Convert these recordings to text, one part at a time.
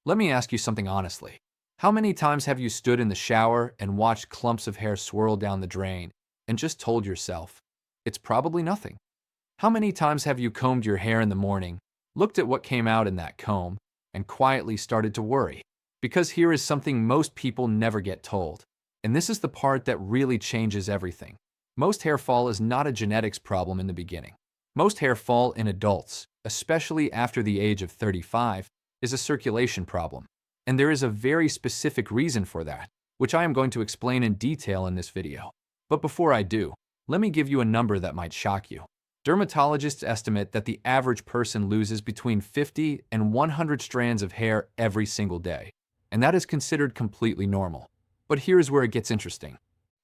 Let me ask you something honestly. How many times have you stood in the shower and watched clumps of hair swirl down the drain and just told yourself, it's probably nothing? How many times have you combed your hair in the morning, looked at what came out in that comb, and quietly started to worry? Because here is something most people never get told. And this is the part that really changes everything. Most hair fall is not a genetics problem in the beginning. Most hair fall in adults, especially after the age of 35, is a circulation problem. And there is a very specific reason for that, which I am going to explain in detail in this video. But before I do, let me give you a number that might shock you. Dermatologists estimate that the average person loses between 50 and 100 strands of hair every single day, and that is considered completely normal. But here's where it gets interesting.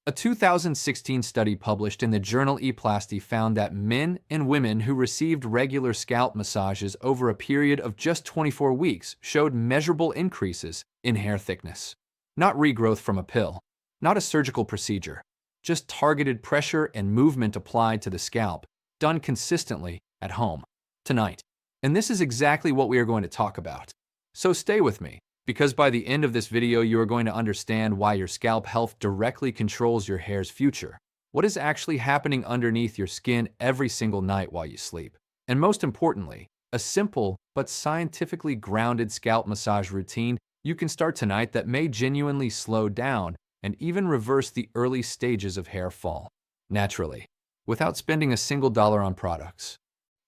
A 2016 study published in the journal ePlasty found that men and women who received regular scalp massages over a period of just 24 weeks showed measurable increases in hair thickness. Not regrowth from a pill, not a surgical procedure, just targeted pressure and movement applied to the scalp, done consistently at home, tonight. And this is exactly what we are going to talk about. So stay with me, because by the end of this video you are going to understand why your scalp health directly controls your hair's future, what is actually happening underneath your skin every single night while you sleep, and most importantly, a simple but scientifically grounded scalp massage routine you can start tonight that may genuinely slow down and even reverse the early stages of hair fall, naturally, without spending a single dollar on products.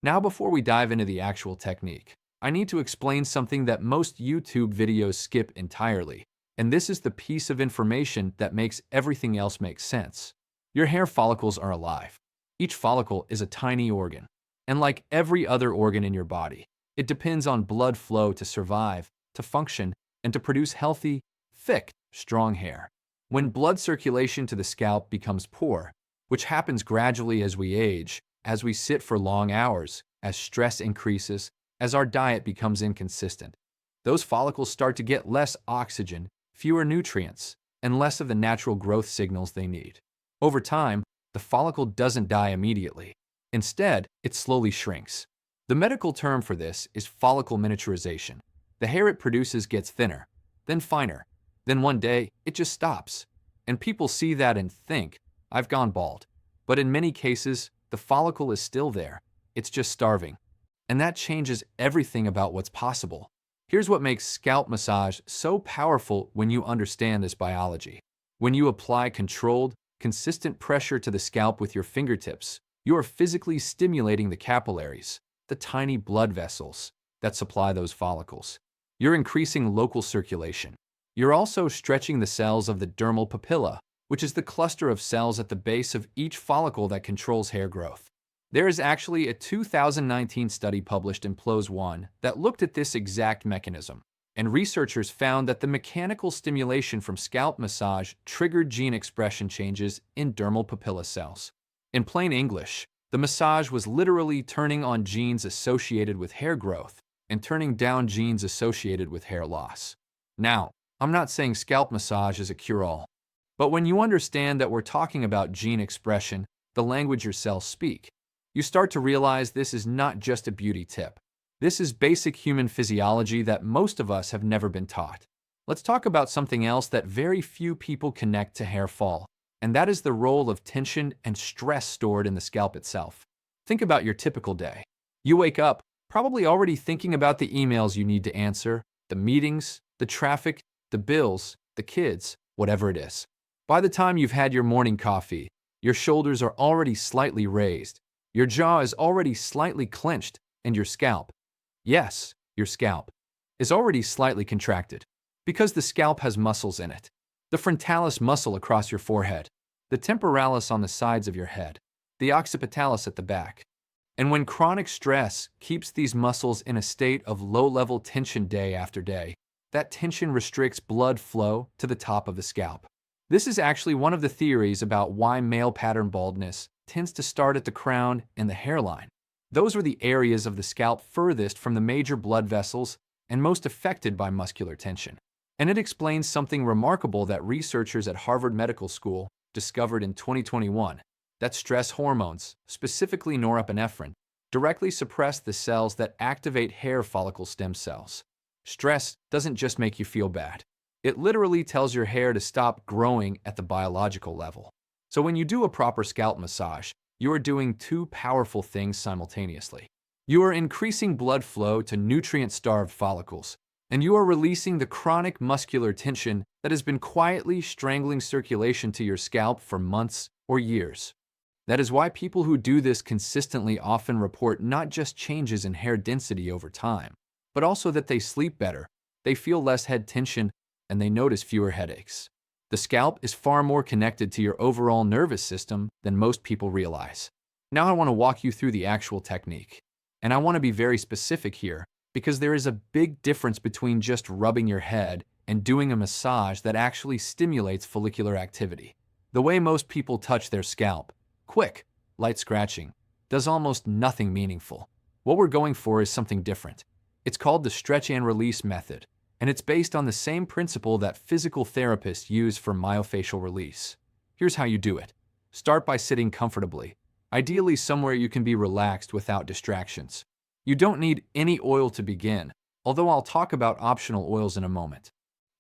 Now, before we dive into the actual technique, I need to explain something that most YouTube videos skip entirely, and this is the piece of information that makes everything else make sense. Your hair follicles are alive. Each follicle is a tiny organ, and like every other organ in your body, it depends on blood flow to survive, to function, and to produce healthy, thick, strong hair. When blood circulation to the scalp becomes poor, which happens gradually as we age, as we sit for long hours, as stress increases, as our diet becomes inconsistent, those follicles start to get less oxygen, fewer nutrients, and less of the natural growth signals they need. Over time, the follicle doesn't die immediately. Instead, it slowly shrinks. The medical term for this is follicle miniaturization. The hair it produces gets thinner, then finer, then one day it just stops. And people see that and think, I've gone bald. But in many cases, the follicle is still there. It's just starving. And that changes everything about what's possible. Here's what makes scalp massage so powerful when you understand this biology. When you apply controlled, consistent pressure to the scalp with your fingertips, you are physically stimulating the capillaries, the tiny blood vessels that supply those follicles. You're increasing local circulation. You're also stretching the cells of the dermal papilla, which is the cluster of cells at the base of each follicle that controls hair growth. There is actually a 2019 study published in PLOS One that looked at this exact mechanism, and researchers found that the mechanical stimulation from scalp massage triggered gene expression changes in dermal papilla cells. In plain English, the massage was literally turning on genes associated with hair growth and turning down genes associated with hair loss. Now, I'm not saying scalp massage is a cure-all, but when you understand that we're talking about gene expression, the language your cells speak, you start to realize this is not just a beauty tip. This is basic human physiology that most of us have never been taught. Let's talk about something else that very few people connect to hair fall, and that is the role of tension and stress stored in the scalp itself. Think about your typical day. You wake up, probably already thinking about the emails you need to answer, the meetings, the traffic, the bills, the kids, whatever it is. By the time you've had your morning coffee, your shoulders are already slightly raised. Your jaw is already slightly clenched, and your scalp, yes, your scalp, is already slightly contracted, because the scalp has muscles in it. The frontalis muscle across your forehead, the temporalis on the sides of your head, the occipitalis at the back. And when chronic stress keeps these muscles in a state of low-level tension day after day, that tension restricts blood flow to the top of the scalp. This is actually one of the theories about why male pattern baldness tends to start at the crown and the hairline. Those are the areas of the scalp furthest from the major blood vessels and most affected by muscular tension. And it explains something remarkable that researchers at Harvard Medical School discovered in 2021, that stress hormones, specifically norepinephrine, directly suppress the cells that activate hair follicle stem cells. Stress doesn't just make you feel bad. It literally tells your hair to stop growing at the biological level. So when you do a proper scalp massage, you are doing two powerful things simultaneously. You are increasing blood flow to nutrient-starved follicles, and you are releasing the chronic muscular tension that has been quietly strangling circulation to your scalp for months or years. That is why people who do this consistently often report not just changes in hair density over time, but also that they sleep better, they feel less head tension, and they notice fewer headaches. The scalp is far more connected to your overall nervous system than most people realize. Now I want to walk you through the actual technique. And I want to be very specific here, because there is a big difference between just rubbing your head and doing a massage that actually stimulates follicular activity. The way most people touch their scalp, quick, light scratching, does almost nothing meaningful. What we're going for is something different. It's called the stretch and release method, and it's based on the same principle that physical therapists use for myofascial release. Here's how you do it. Start by sitting comfortably, ideally somewhere you can be relaxed without distractions. You don't need any oil to begin, although I'll talk about optional oils in a moment.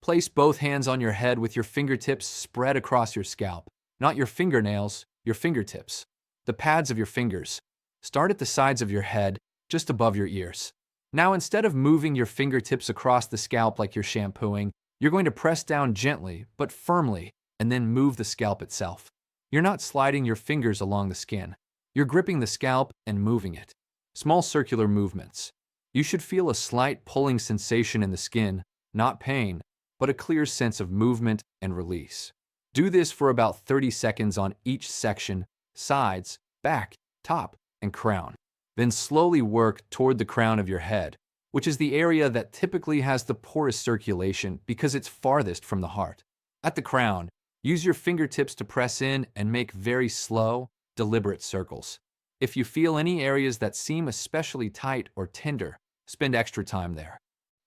Place both hands on your head with your fingertips spread across your scalp, not your fingernails, your fingertips. The pads of your fingers. Start at the sides of your head, just above your ears. Now, instead of moving your fingertips across the scalp like you're shampooing, you're going to press down gently but firmly and then move the scalp itself. You're not sliding your fingers along the skin. You're gripping the scalp and moving it. Small circular movements. You should feel a slight pulling sensation in the skin, not pain, but a clear sense of movement and release. Do this for about 30 seconds on each section, sides, back, top, and crown. Then slowly work toward the crown of your head, which is the area that typically has the poorest circulation because it's farthest from the heart. At the crown, use your fingertips to press in and make very slow, deliberate circles. If you feel any areas that seem especially tight or tender, spend extra time there.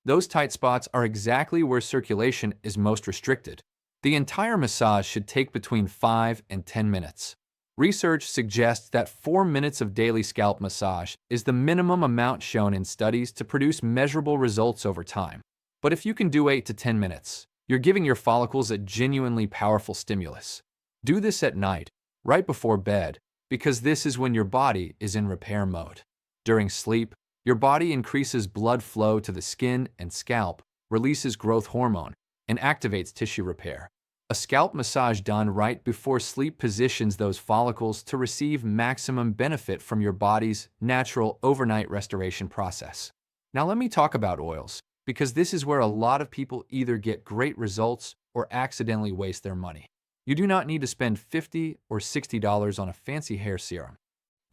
Those tight spots are exactly where circulation is most restricted. The entire massage should take between 5 and 10 minutes. Research suggests that 4 minutes of daily scalp massage is the minimum amount shown in studies to produce measurable results over time. But if you can do 8 to 10 minutes, you're giving your follicles a genuinely powerful stimulus. Do this at night, right before bed, because this is when your body is in repair mode. During sleep, your body increases blood flow to the skin and scalp, releases growth hormone, and activates tissue repair. A scalp massage done right before sleep positions those follicles to receive maximum benefit from your body's natural overnight restoration process. Now let me talk about oils, because this is where a lot of people either get great results or accidentally waste their money. You do not need to spend $50 or $60 on a fancy hair serum.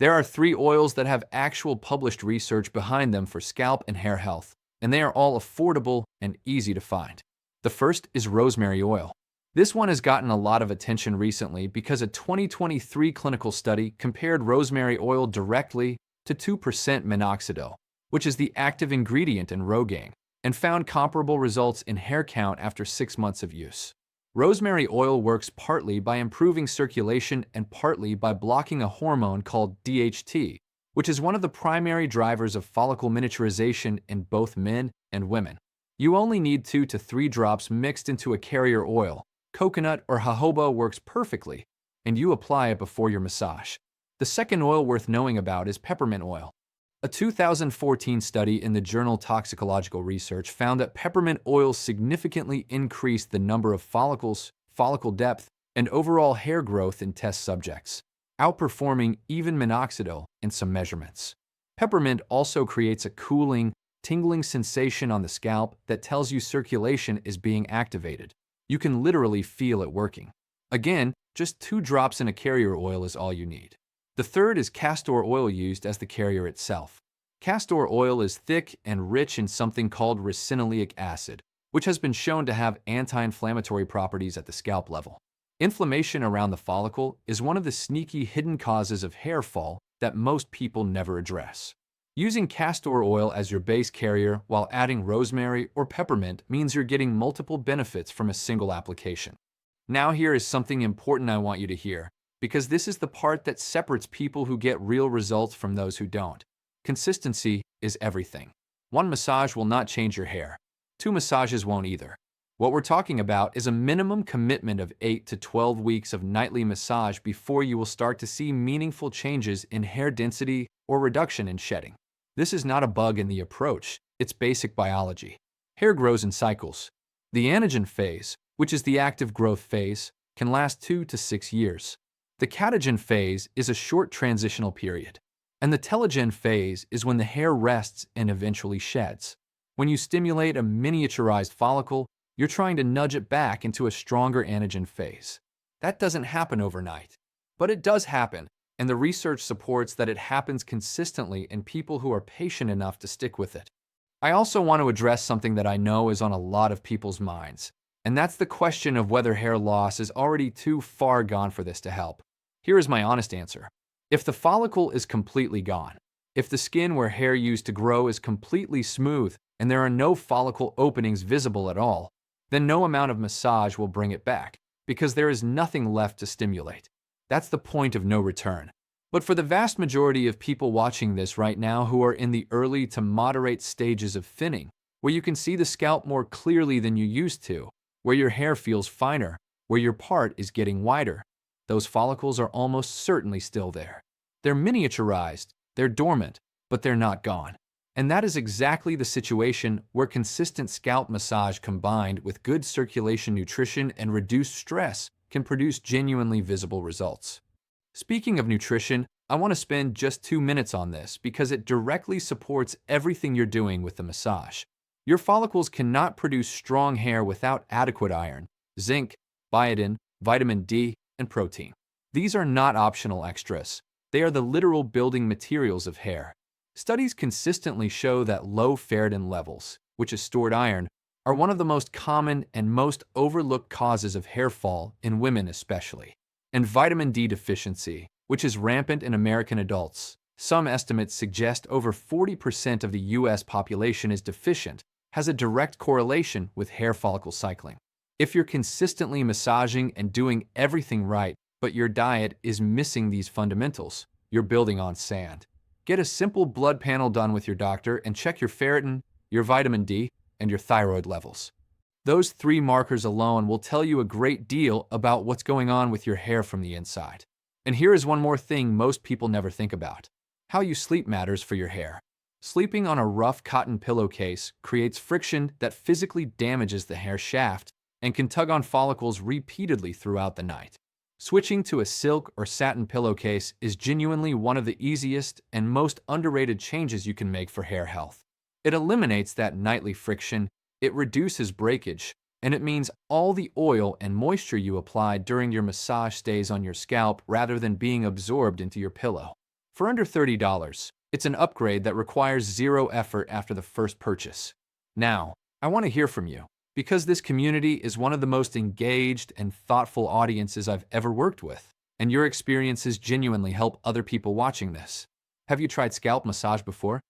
There are 3 oils that have actual published research behind them for scalp and hair health, and they are all affordable and easy to find. The first is rosemary oil. This one has gotten a lot of attention recently because a 2023 clinical study compared rosemary oil directly to 2% minoxidil, which is the active ingredient in Rogaine, and found comparable results in hair count after 6 months of use. Rosemary oil works partly by improving circulation and partly by blocking a hormone called DHT, which is one of the primary drivers of follicle miniaturization in both men and women. You only need 2 to 3 drops mixed into a carrier oil. Coconut or jojoba works perfectly, and you apply it before your massage. The second oil worth knowing about is peppermint oil. A 2014 study in the journal Toxicological Research found that peppermint oil significantly increased the number of follicles, follicle depth, and overall hair growth in test subjects, outperforming even minoxidil in some measurements. Peppermint also creates a cooling, tingling sensation on the scalp that tells you circulation is being activated. You can literally feel it working. Again, just 2 drops in a carrier oil is all you need. The third is castor oil used as the carrier itself. Castor oil is thick and rich in something called ricinoleic acid, which has been shown to have anti-inflammatory properties at the scalp level. Inflammation around the follicle is one of the sneaky hidden causes of hair fall that most people never address. Using castor oil as your base carrier while adding rosemary or peppermint means you're getting multiple benefits from a single application. Now here is something important I want you to hear, because this is the part that separates people who get real results from those who don't. Consistency is everything. One massage will not change your hair. 2 massages won't either. What we're talking about is a minimum commitment of 8 to 12 weeks of nightly massage before you will start to see meaningful changes in hair density or reduction in shedding. This is not a bug in the approach, it's basic biology. Hair grows in cycles. The anagen phase, which is the active growth phase, can last 2 to 6 years. The catagen phase is a short transitional period. And the telogen phase is when the hair rests and eventually sheds. When you stimulate a miniaturized follicle, you're trying to nudge it back into a stronger anagen phase. That doesn't happen overnight. But it does happen, and the research supports that it happens consistently in people who are patient enough to stick with it. I also want to address something that I know is on a lot of people's minds, and that's the question of whether hair loss is already too far gone for this to help. Here is my honest answer. If the follicle is completely gone, if the skin where hair used to grow is completely smooth and there are no follicle openings visible at all, then no amount of massage will bring it back, because there is nothing left to stimulate. That's the point of no return. But for the vast majority of people watching this right now who are in the early to moderate stages of thinning, where you can see the scalp more clearly than you used to, where your hair feels finer, where your part is getting wider, those follicles are almost certainly still there. They're miniaturized, they're dormant, but they're not gone. And that is exactly the situation where consistent scalp massage combined with good circulation nutrition and reduced stress can produce genuinely visible results. Speaking of nutrition, I want to spend just 2 minutes on this because it directly supports everything you're doing with the massage. Your follicles cannot produce strong hair without adequate iron, zinc, biotin, vitamin D, and protein. These are not optional extras. They are the literal building materials of hair. Studies consistently show that low ferritin levels, which is stored iron, are one of the most common and most overlooked causes of hair fall in women especially. And vitamin D deficiency, which is rampant in American adults. Some estimates suggest over 40% of the US population is deficient, has a direct correlation with hair follicle cycling. If you're consistently massaging and doing everything right, but your diet is missing these fundamentals, you're building on sand. Get a simple blood panel done with your doctor and check your ferritin, your vitamin D, and your thyroid levels. Those 3 markers alone will tell you a great deal about what's going on with your hair from the inside. And here is one more thing most people never think about. How you sleep matters for your hair. Sleeping on a rough cotton pillowcase creates friction that physically damages the hair shaft and can tug on follicles repeatedly throughout the night. Switching to a silk or satin pillowcase is genuinely one of the easiest and most underrated changes you can make for hair health. It eliminates that nightly friction, it reduces breakage, and it means all the oil and moisture you applied during your massage stays on your scalp rather than being absorbed into your pillow. For under $30, it's an upgrade that requires zero effort after the first purchase. Now, I want to hear from you, because this community is one of the most engaged and thoughtful audiences I've ever worked with, and your experiences genuinely help other people watching this. Have you tried scalp massage before?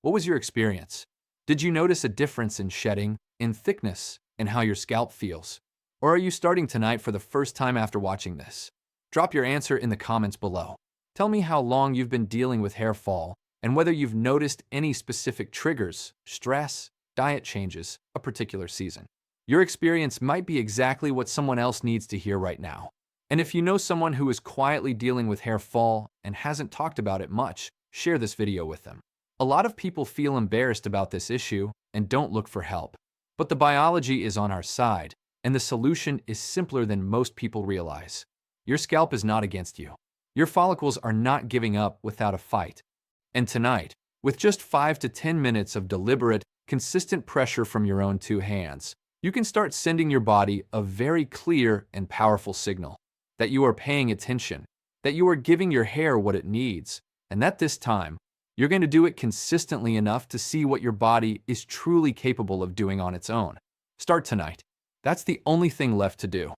What was your experience? Did you notice a difference in shedding, in thickness, and how your scalp feels? Or are you starting tonight for the first time after watching this? Drop your answer in the comments below. Tell me how long you've been dealing with hair fall, and whether you've noticed any specific triggers, stress, diet changes, a particular season. Your experience might be exactly what someone else needs to hear right now. And if you know someone who is quietly dealing with hair fall and hasn't talked about it much, share this video with them. A lot of people feel embarrassed about this issue and don't look for help. But the biology is on our side, and the solution is simpler than most people realize. Your scalp is not against you. Your follicles are not giving up without a fight. And tonight, with just 5 to 10 minutes of deliberate, consistent pressure from your own 2 hands, you can start sending your body a very clear and powerful signal that you are paying attention, that you are giving your hair what it needs, and that this time, you're going to do it consistently enough to see what your body is truly capable of doing on its own. Start tonight. That's the only thing left to do.